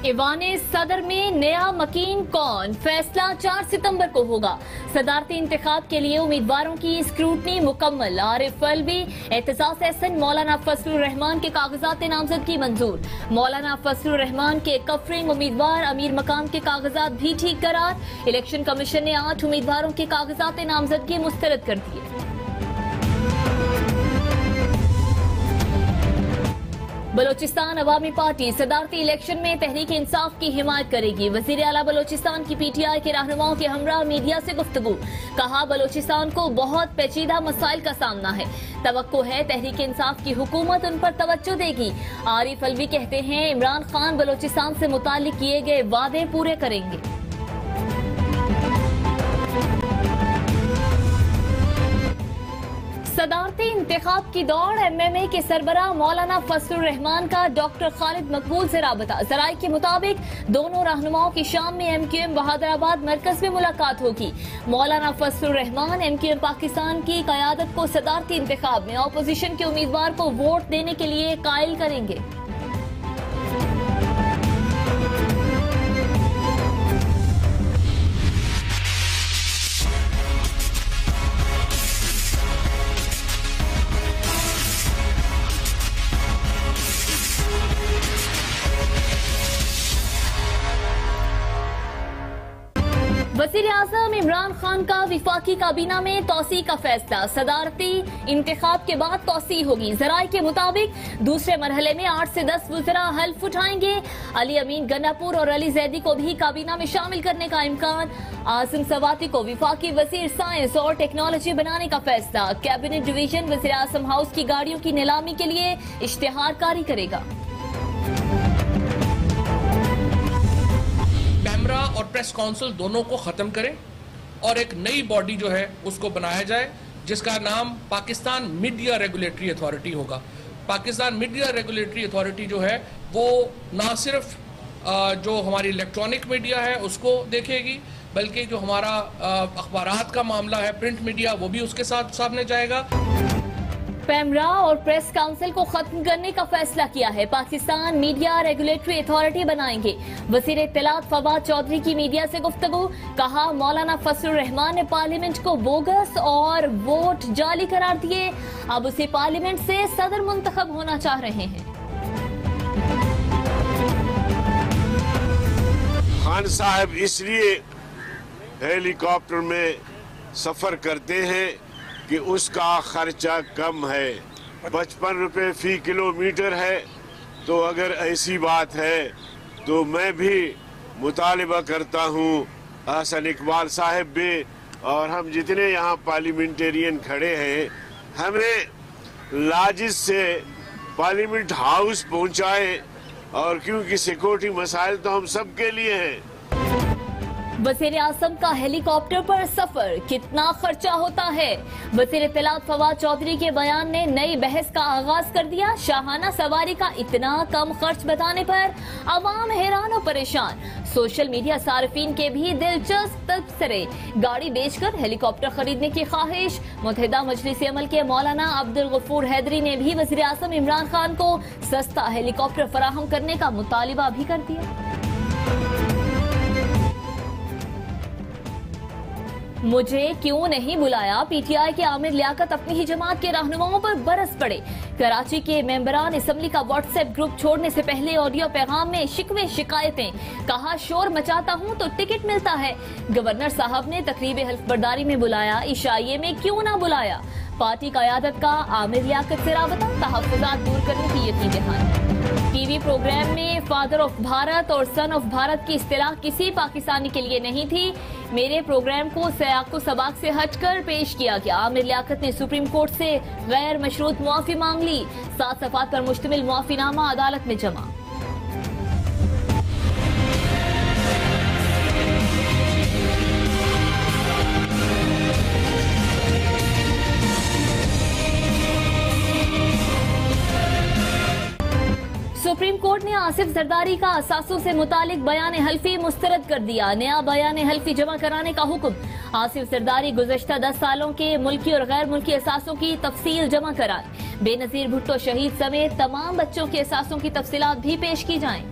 ایوان صدر میں نیا مکین کون؟ فیصلہ 4 ستمبر کو ہوگا۔ صدارتی انتخاب کے لیے امیدواروں کی اسکروٹنی مکمل۔ عارف الوی، اعتزاز احسن، مولانا فضل الرحمان کے کاغذات نامزدگی منظور۔ مولانا فضل الرحمان کے کفرنگ امیدوار امیر مقام کے کاغذات بھی ٹھیک قرار۔ الیکشن کمیشن نے 8 امیدواروں کے کاغذات نامزدگی مسترد کر دیے۔ بلوچستان عوامی پارٹی صدارتی الیکشن میں تحریک انصاف کی حمایت کرے گی۔ وزیر اعلیٰ بلوچستان کی پی ٹی آئی کے رہنماؤں کے ہمراہ میڈیا سے گفتگو۔ کہا بلوچستان کو بہت پیچیدہ مسائل کا سامنا ہے، توقع ہے تحریک انصاف کی حکومت ان پر توجہ دے گی۔ عارف الوی کہتے ہیں عمران خان بلوچستان سے متعلق کیے گئے وعدے پورے کریں گے۔ صدارتی انتخاب کی دوڑ، ایم ایم اے کے سربراہ مولانا فضل الرحمان کا ڈاکٹر خالد مقبول سے رابطہ۔ ذرائع کے مطابق دونوں رہنماؤں کی شام میں ایم کیو ایم بہادر آباد مرکز میں ملاقات ہوگی۔ مولانا فضل الرحمان ایم کیو ایم پاکستان کی قیادت کو صدارتی انتخاب میں اپوزیشن کے امیدوار کو ووٹ دینے کے لیے قائل کریں گے۔ وزیر اعظم عمران خان کا وفاقی کابینہ میں توسیع کا فیصلہ۔ صدارتی انتخاب کے بعد توسیع ہوگی۔ ذرائع کے مطابق دوسرے مرحلے میں 8 سے 10 وزراء حلف اٹھائیں گے۔ علی امین گناپور اور علی زیدی کو بھی کابینہ میں شامل کرنے کا امکان۔ عاصم سواتی کو وفاقی وزیر سائنس اور ٹیکنالوجی بنانے کا فیصلہ۔ کیبنٹ ڈویژن وزیر اعظم ہاؤس کی گاڑیوں کی نیلامی کے لیے اشتہار کاری کرے گا۔ کیمرہ اور پریس کونسل دونوں کو ختم کریں اور ایک نئی باڈی جو ہے اس کو بنایا جائے جس کا نام پاکستان میڈیا ریگولیٹری اتھارٹی ہوگا۔ پاکستان میڈیا ریگولیٹری اتھارٹی جو ہے وہ نہ صرف جو ہماری الیکٹرانک میڈیا ہے اس کو دیکھے گی بلکہ جو ہمارا اخبارات کا معاملہ ہے پرنٹ میڈیا وہ بھی اس کے ساتھ سامنے جائے گا۔ پیمرا اور پریس کاؤنسل کو ختم کرنے کا فیصلہ کیا ہے۔ پاکستان میڈیا ریگولیٹری اتھارٹی بنائیں گے۔ وزیر اطلاعات فواد چودھری کی میڈیا سے گفتگو۔ کہا مولانا فضل الرحمان نے پارلیمنٹ کو بوگس اور ووٹ جعلی قرار دیے، اب اسے پارلیمنٹ سے صدر منتخب ہونا چاہ رہے ہیں۔ خان صاحب اس لیے ہیلی کاپٹر میں سفر کرتے ہیں کہ اس کا خرچہ کم ہے، 55 روپے فی کلومیٹر ہے۔ تو اگر ایسی بات ہے تو میں بھی مطالبہ کرتا ہوں حسن اقبال صاحب بھی اور ہم جتنے یہاں پارلیمنٹرین کھڑے ہیں ہمیں لاجز سے پارلیمنٹ ہاؤس پہنچائے، اور کیونکہ سیکورٹی مسائل تو ہم سب کے لیے ہیں۔ وزیر اعظم کا ہیلی کاپٹر پر سفر کتنا خرچہ ہوتا ہے؟ وزیر اطلاعات فواد چودھری کے بیان نے نئی بحث کا آغاز کر دیا۔ شاہانہ سواری کا اتنا کم خرچ بتانے پر عوام حیران و پریشان۔ سوشل میڈیا صارفین کے بھی دلچسپ تبصرے۔ گاڑی بیچ کر ہیلی کاپٹر خریدنے کی خواہش۔ متحدہ مجلس عمل کے مولانا عبدالغفور حیدری نے بھی وزیر اعظم عمران خان کو سستا ہیلی کاپٹر فراہم کرنے کا مطالبہ بھی کر دیا۔ مجھے کیوں نہیں بلایا؟ پی ٹی آئی کے عامر لیاقت اپنی ہی جماعت کے رہنماؤں پر برس پڑے۔ کراچی کے ممبران اسمبلی کا واٹس ایپ گروپ چھوڑنے سے پہلے آڈیو پیغام میں شکوے شکایتیں۔ کہا شور مچاتا ہوں تو ٹکٹ ملتا ہے۔ گورنر صاحب نے تقریب حلف برداری میں بلایا، عشائیے میں کیوں نہ بلایا؟ پارٹی قیادت کا عامر لیاقت سے رابطہ، تحفظات دور کرنے کی یقین دہانی۔ ٹی وی پروگرام میں فادر آف بھارت اور سن آف بھارت کی اصطلاح کسی پاکستانی کے لیے نہیں تھی۔ میرے پروگرام کو سیاق و سباق سے ہٹ کر پیش کیا گیا۔ عامر لیاقت نے سپریم کورٹ سے غیر مشروط معافی مانگ لی۔ 7 صفحات پر مشتمل معافی نامہ عدالت میں جمع۔ سپریم کورٹ نے آصف زرداری کا اثاثوں سے متعلق بیان حلفی مسترد کر دیا۔ نیا بیان حلفی جمع کرانے کا حکم۔ آصف زرداری گزشتہ 10 سالوں کے ملکی اور غیر ملکی اثاثوں کی تفصیل جمع کرائیں۔ بے نظیر بھٹو شہید سمیت تمام بچوں کے اثاثوں کی تفصیلات بھی پیش کی جائیں۔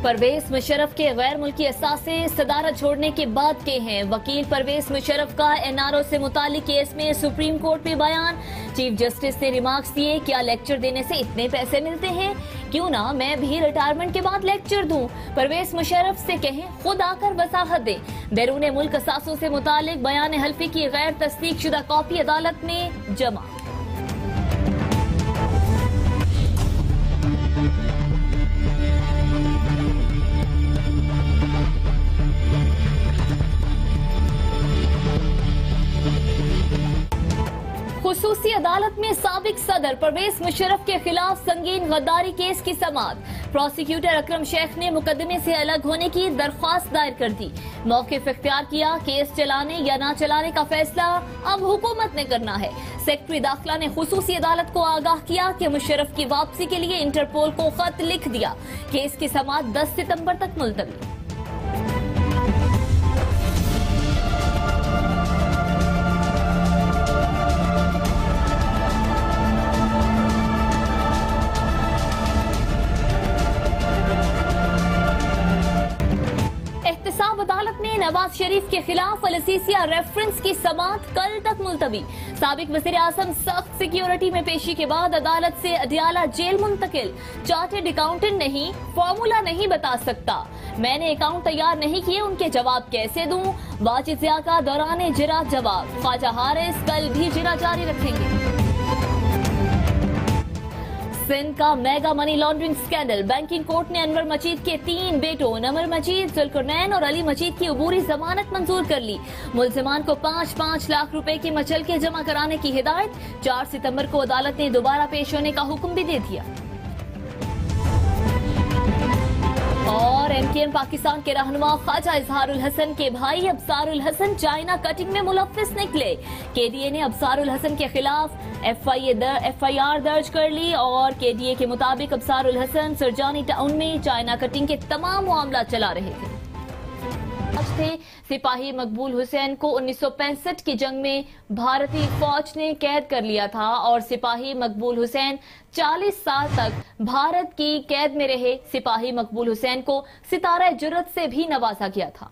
परवेज मुशर्रफ के गैर मुल्की असासे सदारत छोड़ने के बाद के हैं। वकील परवेज मुशर्रफ का एनआरओ से मुतालिक केस में सुप्रीम कोर्ट में बयान। चीफ जस्टिस ने रिमार्क्स दिए, क्या लेक्चर देने से इतने पैसे मिलते हैं, क्यों ना मैं भी रिटायरमेंट के बाद लेक्चर दूं। परवेज मुशर्रफ से कहें खुद आकर वजाहत दें। बैरून मुल्क असासों से मुतालिक बयान हल्फी की गैर तस्दीक शुदा कॉपी अदालत में जमा। खुसूसी अदालत में साबिक सदर परवेज मुशर्रफ के खिलाफ संगीन गद्दारी केस की समाअत। प्रोसिक्यूटर अकरम शेख ने मुकदमे से अलग होने की दरख्वास्त दायर कर दी। मौक़िफ़ इख्तियार किया, केस चलाने या ना चलाने का फैसला अब हुकूमत ने करना है। सेक्रेटरी दाखिला ने खुसूसी अदालत को आगाह किया कि मुशर्रफ की वापसी के लिए इंटरपोल को खत लिख दिया। केस की समाअत 10 सितंबर तक मुलतवी। अदालत में नवाज शरीफ के खिलाफ अलसीसिया रेफरेंस की समाअत कल तक मुलतवी। साबिक वज़ीर आज़म सख्त सिक्योरिटी में पेशी के बाद अदालत से अडियाला जेल मुंतकिल। चार्टर्ड अकाउंटेंट नहीं, फॉर्मूला नहीं बता सकता, मैंने अकाउंट तैयार नहीं किए, उनके जवाब कैसे दूं। वाजिद ज़िया का दौरान जिरा जवाब। ख्वाजा हारिस कल भी जिरा जारी रखेंगे। सिंध का mega money laundering scandal. Banking court ने अनवर मजीद के 3 बेटों नमर मजीद, जुल्करनैन और अली मजीद की अबूरी जमानत मंजूर कर ली। मुल्जिमान को 5-5 लाख रुपए की मचल के जमा कराने की हिदायत। 4 सितंबर को अदालत ने दोबारा पेश होने का हुक्म भी दे दिया। और एमकेएम पाकिस्तान के रहनुमा ख्वाजा इजहारुल हसन के भाई अब्सारुल हसन चाइना कटिंग में मुलव्विस निकले। केडीए ने अब्सारुल हसन के खिलाफ एफआईआर दर्ज कर ली और केडीए के मुताबिक अब्सारुल हसन सरजानी टाउन में चाइना कटिंग के तमाम मामला चला रहे थे। थे सिपाही मकबूल हुसैन को 1965 की जंग में भारतीय फौज ने कैद कर लिया था और सिपाही मकबूल हुसैन 40 साल तक भारत की कैद में रहे। सिपाही मकबूल हुसैन को सितारा जुर्रत से भी नवाजा गया था।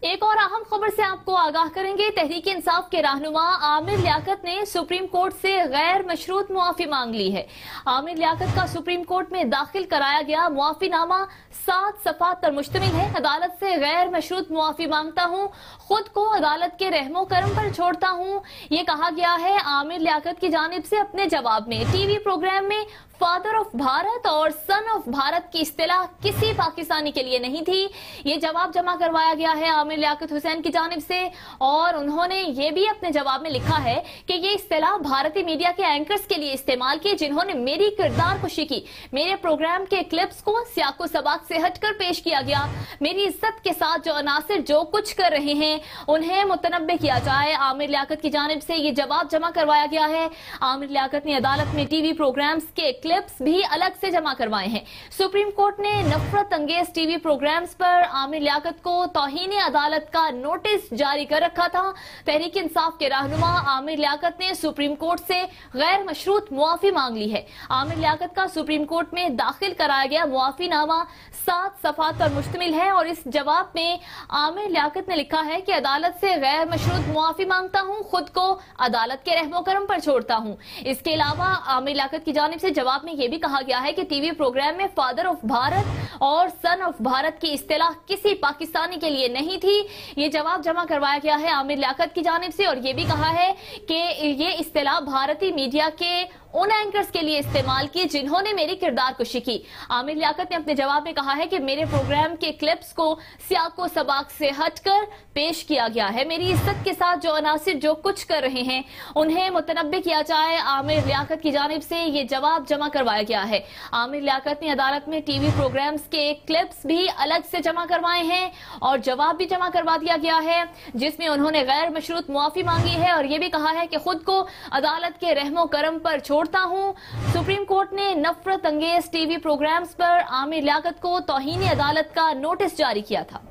एक और अहम खबर से आपको आगाह करेंगे। तहरीक इंसाफ के रहनुमा आमिर लियाकत ने सुप्रीम कोर्ट से गैर मशरूत मुआफी मांग ली है। आमिर लियाकत का सुप्रीम कोर्ट में दाखिल कराया गया मुआफीनामा 7 सफ़ात पर मुश्तमिल है। अदालत से गैर मशरूत मुआफी मांगता हूँ, खुद को अदालत के रहमो करम पर छोड़ता हूँ, ये कहा गया है आमिर लियाकत की जानिब से अपने जवाब में। टीवी प्रोग्राम में फादर ऑफ भारत और सन ऑफ भारत की इस्तिलाह किसी पाकिस्तानी के लिए नहीं थी। ये जवाब जमा करवाया गया है आमिर लियाकत हुसैन की जानिब से और उन्होंने ये भी अपने जवाब में लिखा है कि ये इस्तिलाह भारतीय मीडिया के एंकर्स के लिए इस्तेमाल की जिन्होंने मेरी किरदार कुशी की। मेरे प्रोग्राम के क्लिप्स को सियाको सबाक से हटकर पेश किया गया। मेरी इज्जत के साथ जो अनासिर जो कुछ कर रहे हैं उन्हें मुतनब्बे किया जाए। आमिर लियाकत की जानिब से ये जवाब जमा करवाया गया है। आमिर लियाकत ने अदालत में टीवी प्रोग्राम्स के क्लिप्स भी अलग से जमा करवाए हैं। सुप्रीम कोर्ट ने नफरत अंगेज टीवी प्रोग्राम्स पर आमिर लियाकत को तौहीन अदालत का नोटिस जारी कर रखा था। तहरीक इंसाफ के रहनुमा आमिर लियाकत ने सुप्रीम कोर्ट से गैर मशरूत मुआफी मांग ली है। आमिर लियाकत का सुप्रीम कोर्ट में दाखिल कराया गया मुआफीनामा 7 सफ़ात पर मुश्तमिल है और इस जवाब में आमिर लियाकत ने लिखा है कि अदालत से गैर मशरूत मुआफी मांगता हूं, खुद को अदालत के रहमो करम पर छोड़ता हूं। इसके अलावा आमिर लियाकत की जानिब से जवाब में यह भी कहा गया है कि टीवी प्रोग्राम में फादर ऑफ भारत और सन ऑफ भारत की इस्तिलाह किसी पाकिस्तानी के लिए नहीं थी। ये जवाब जमा करवाया गया है आमिर लियाकत की जानिब से और ये भी कहा है कि ये इस्तिलाह भारतीय मीडिया के उन एंकर्स के लिए इस्तेमाल की जिन्होंने मेरी किरदार कुशी की। आमिर लियाकत ने अपने जवाब में कहा है कि मेरे प्रोग्राम के क्लिप्स को सियाको सबाक से हटकर पेश किया गया है। मेरी इज्जत के साथ जो अनासिर जो कुछ कर रहे हैं उन्हें मुतनब्बे किया जाए। आमिर लियाकत की जानिब से ये जवाब जमा करवाया गया है। आमिर लियाकत ने अदालत में टीवी प्रोग्राम्स के क्लिप्स भी अलग से जमा करवाए हैं और जवाब भी जमा करवा दिया गया है जिसमें उन्होंने गैर मशरूत मुआफी मांगी है और ये भी कहा है कि खुद को अदालत के रहमो करम पर छोड़ता हूं। सुप्रीम कोर्ट ने नफरत अंगेज टीवी प्रोग्राम्स पर आमिर लियाकत को तौहीन अदालत का नोटिस जारी किया था।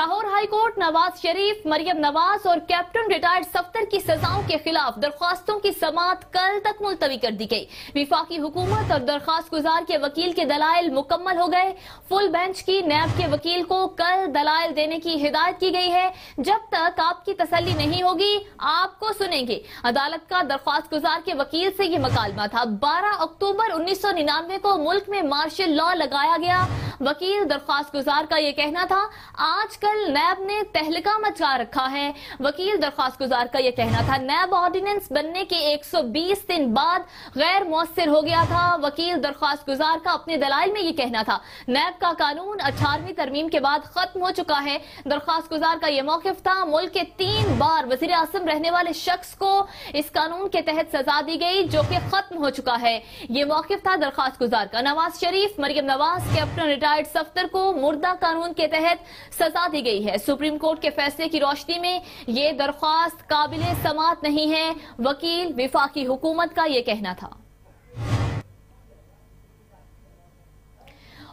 लाहौर हाई कोर्ट नवाज शरीफ, मरियम नवाज और कैप्टन रिटायर्ड सफ्तर की सजाओं के खिलाफ दरख्वास्तों की समाअत कल तक मुलतवी कर दी गई। विफाकी हुकूमत और दरख्वास्त गुजार के वकील के दलाइल मुकम्मल हो गए। फुल बेंच की नैब के वकील को कल दलाइल देने की हिदायत की गई है। जब तक आपकी तसल्ली नहीं होगी आपको सुनेंगे। अदालत का दरख्वास्त गुजार के वकील से ये मकालमा था। 12 अक्टूबर 1999 को मुल्क में मार्शल लॉ लगाया गया। वकील दरख्वास्त गुजार का ये कहना था आजकल नैब ने तहलका मचा रखा है। वकील दरख्वास्त गुजार का ये कहना था नैब ऑर्डिनेंस बनने के 120 दिन बाद गैर मौसर हो गया था। वकील दरख्वास्त गुजार का अपने दलाइल में ये कहना था नैब का कानून 18वीं तरमीम के बाद खत्म हो चुका है। दरख्वास्त गुजार का ये मौकिफ था मुल्क के 3 बार वजीर आज़म रहने वाले शख्स को इस कानून के तहत सजा दी गई जो कि खत्म हो चुका है। ये मौकिफ था दरख्वास्त गुजार का। नवाज शरीफ, मरियम नवाज, कैप्टन रिटायर्ड सफ्तर को मुर्दा कानून के तहत सजा दी गई है। सुप्रीम कोर्ट के फैसले की रोशनी में ये दरख्वास्त काबिले समाअत नहीं है। वकील विफाकी हुकूमत का ये कहना था।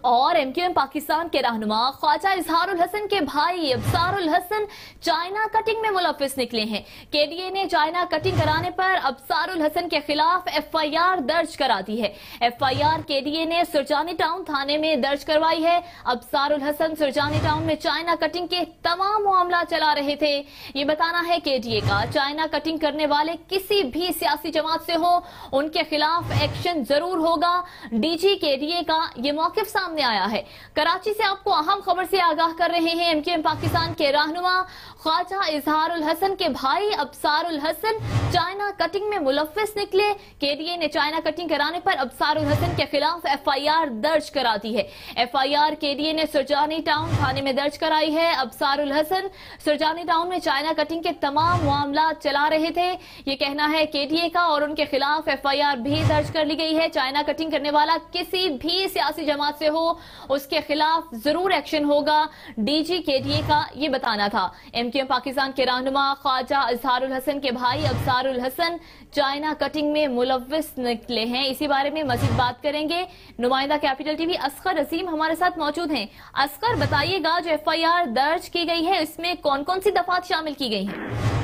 और एमक्यूएम पाकिस्तान के रहनुमा ख्वाजा इजहारुल हसन के भाई अबसारुल हसन चाइना कटिंग में मुलव्विस निकले हैं। केडीए ने चाइना कटिंग कराने पर अबसारुल हसन के खिलाफ एफआईआर दर्ज करा दी है। एफआईआर केडीए ने सुरजानी टाउन थाने में दर्ज करवाई है। अबसारुल हसन सुरजानी टाउन में चाइना कटिंग के तमाम मामला चला रहे थे। ये बताना है केडीए का चाइना कटिंग करने वाले किसी भी सियासी जमात से हो उनके खिलाफ एक्शन जरूर होगा। डीजी केडीए का ये मौकिफ सामने आया है। कराची से आपको अहम खबर से आगाह कर रहे हैं। एमक्यूएम पाकिस्तान के रहनुमा ख्वाजा इजहारुल हसन के भाई अबसारुल हसन चाइना कटिंग में मुलव्विस निकले। केडीए ने चाइना कटिंग कराने पर अबसारुल हसन के खिलाफ एफआईआर दर्ज करा दी है। एफआईआर केडीए ने सुरजानी टाउन थाने में दर्ज कराई है। अबसारुल हसन सुरजानी टाउन में चाइना कटिंग के तमाम मामला चला रहे थे ये कहना है केडीए का और उनके खिलाफ एफआईआर भी दर्ज कर ली गई है। चाइना कटिंग करने वाला किसी भी सियासी जमात से हो उसके खिलाफ जरूर एक्शन होगा। डीजी केडीए का ये बताना था। एमक्यूएम पाकिस्तान के रहनुमा ख्वाजा इजहारुल हसन के भाई अबसारुल हसन चाइना कटिंग में मुलव्विस निकले हैं। इसी बारे में मजीद बात करेंगे। नुमाइंदा कैपिटल टीवी असगर अजीम हमारे साथ मौजूद हैं। असगर बताइएगा जो एफआईआर दर्ज की गई है इसमें कौन कौन सी दफात शामिल की गई हैं?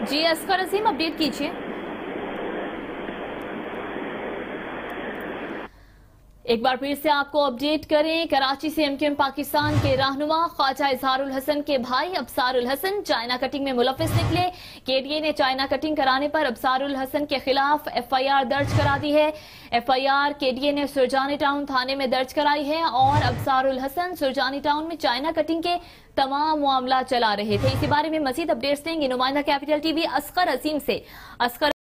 जी असगर अजीम अपडेट कीजिए। एक बार फिर से आपको अपडेट करें। कराची से एमक्यूएम पाकिस्तान के रहनुमा ख्वाजा इजहारुल हसन के भाई अबसारुल हसन चाइना कटिंग में मुलव्विस निकले। केडीए ने चाइना कटिंग कराने पर अबसारुल हसन के खिलाफ एफआईआर दर्ज करा दी है। एफआईआर केडीए ने सुरजानी टाउन थाने में दर्ज कराई है और अबसारुल हसन सुरजानी टाउन में चाइना कटिंग के तमाम मामला चला रहे थे। इसी बारे में मजीद अपडेट्स देंगे नुमाइंदा कैपिटल टीवी असगर अजीम से। असगर